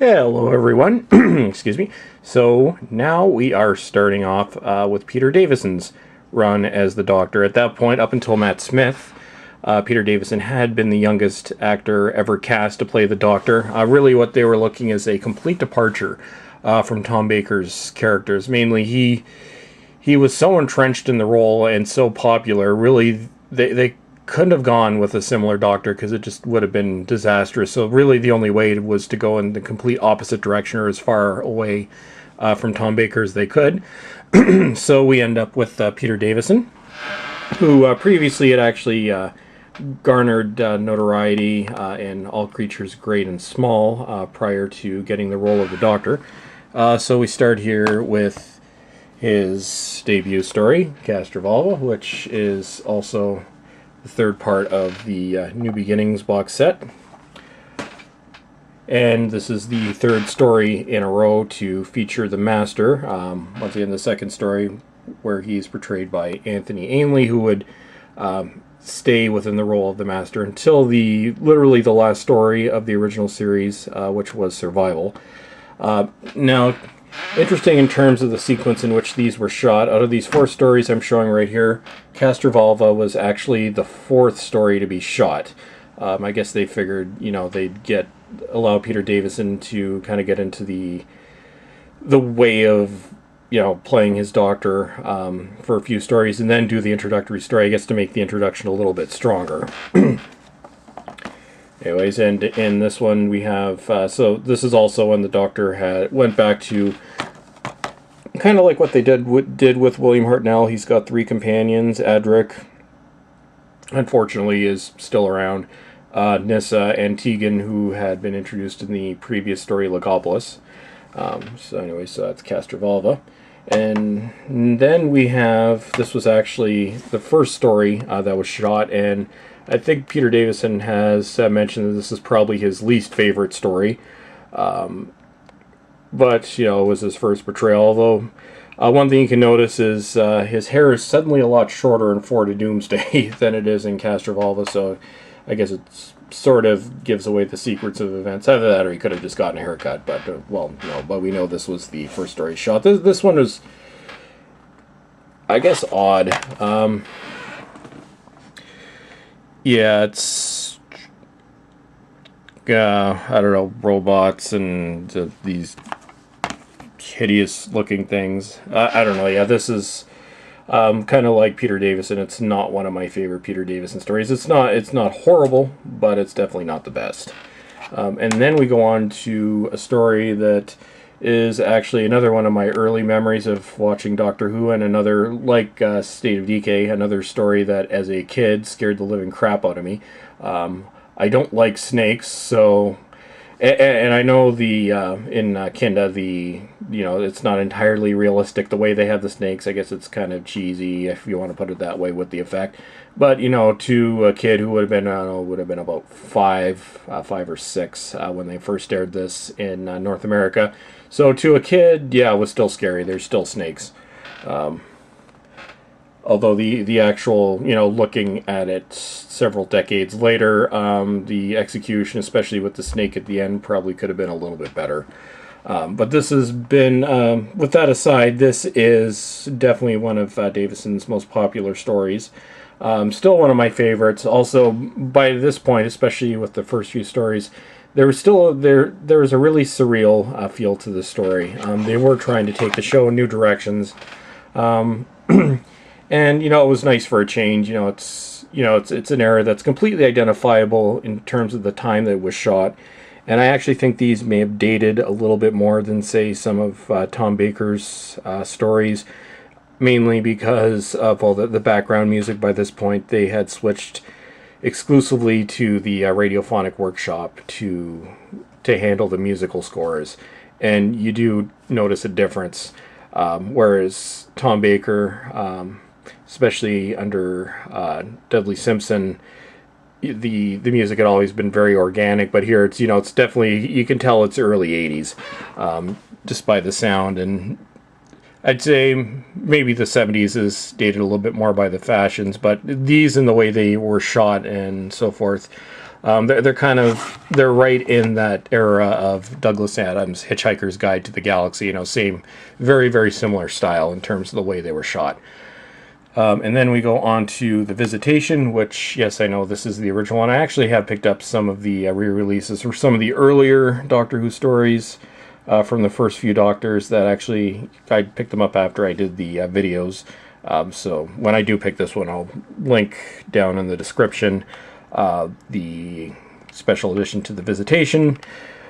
Hello, everyone. Excuse me. So now we are starting off with Peter Davison's run as the Doctor. At that point, up until Matt Smith, Peter Davison had been the youngest actor ever cast to play the Doctor. Really, what they were looking is a complete departure from Tom Baker's characters. Mainly, he was so entrenched in the role and so popular. Really, they couldn't have gone with a similar Doctor because it just would have been disastrous. So really the only way was to go in the complete opposite direction or as far away from Tom Baker as they could. So we end up with Peter Davison, who previously had actually garnered notoriety in All Creatures Great and Small prior to getting the role of the Doctor. So we start here with his debut story, Castrovalva, which is also the third part of the New Beginnings box set. And this is the third story in a row to feature the Master. Once again, the second story where he's portrayed by Anthony Ainley, who would stay within the role of the Master until literally the last story of the original series, which was Survival. Now, interesting in terms of the sequence in which these were shot. Out of these four stories I'm showing right here, Castrovalva was actually the fourth story to be shot. I guess they figured, they'd allow Peter Davison to kind of get into the way of, playing his Doctor for a few stories and then do the introductory story, I guess, to make the introduction a little bit stronger. Anyways, and in this one we have, so this is also when the Doctor went back to kind of like what they did with William Hartnell. He's got three companions. Adric, unfortunately, is still around. Nyssa and Tegan, who had been introduced in the previous story, Logopolis. So that's Castrovalva. And then we have, this was actually the first story that was shot, and I think Peter Davison has mentioned that this is probably his least favorite story. But, it was his first portrayal. Although, one thing you can notice is his hair is suddenly a lot shorter in Four to Doomsday than it is in Castrovalva. So, I guess it sort of gives away the secrets of events. Either that or he could have just gotten a haircut. But, but we know this was the first story shot. This one is, I guess, odd. Yeah, it's, I don't know, robots and these hideous looking things. I don't know, yeah, this is kind of like Peter Davison. It's not one of my favorite Peter Davison stories. It's not horrible, but it's definitely not the best. And then we go on to a story that is actually another one of my early memories of watching Doctor Who, and another, like State of Decay, another story that as a kid scared the living crap out of me. I don't like snakes, so, and I know in Kinda, it's not entirely realistic the way they have the snakes. I guess it's kind of cheesy, if you want to put it that way, with the effect. But, to a kid who would have been about five or six when they first aired this in North America. So to a kid, yeah, it was still scary. There's still snakes. Although the actual, looking at it several decades later, the execution, especially with the snake at the end, probably could have been a little bit better. But this has been, with that aside, this is definitely one of Davison's most popular stories. Still one of my favorites. Also, by this point, especially with the first few stories, there was a really surreal feel to the story. They were trying to take the show in new directions, and it was nice for a change. It's an era that's completely identifiable in terms of the time that it was shot, and I actually think these may have dated a little bit more than, say, some of Tom Baker's stories, mainly because of all the background music. By this point, they had switched exclusively to the Radiophonic Workshop to handle the musical scores, and you do notice a difference. Whereas Tom Baker, especially under Dudley Simpson, the music had always been very organic, but here it's definitely, you can tell it's early 80s, just by the sound. And I'd say maybe the 70s is dated a little bit more by the fashions, but these and the way they were shot and so forth They're right in that era of Douglas Adams' Hitchhiker's Guide to the Galaxy. You know, same, very, very similar style in terms of the way they were shot. And then we go on to The Visitation, which, yes, I know this is the original one. I actually have picked up some of the re-releases for some of the earlier Doctor Who stories from the first few Doctors that actually, I picked them up after I did the videos. So when I do pick this one, I'll link down in the description the special edition to The Visitation.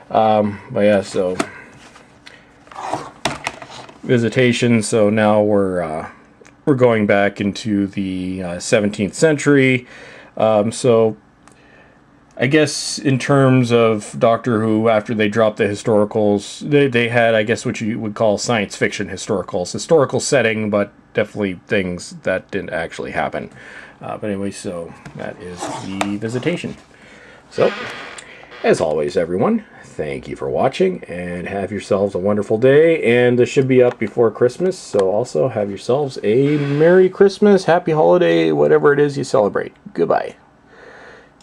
But yeah, so Visitation, so now we're going back into the 17th century. So I guess in terms of Doctor Who, after they dropped the historicals, they had, I guess, what you would call science fiction historicals. Historical setting, but definitely things that didn't actually happen. But anyway, so that is The Visitation. So, as always, everyone, thank you for watching, and have yourselves a wonderful day. And this should be up before Christmas, so also have yourselves a Merry Christmas, Happy Holiday, whatever it is you celebrate. Goodbye.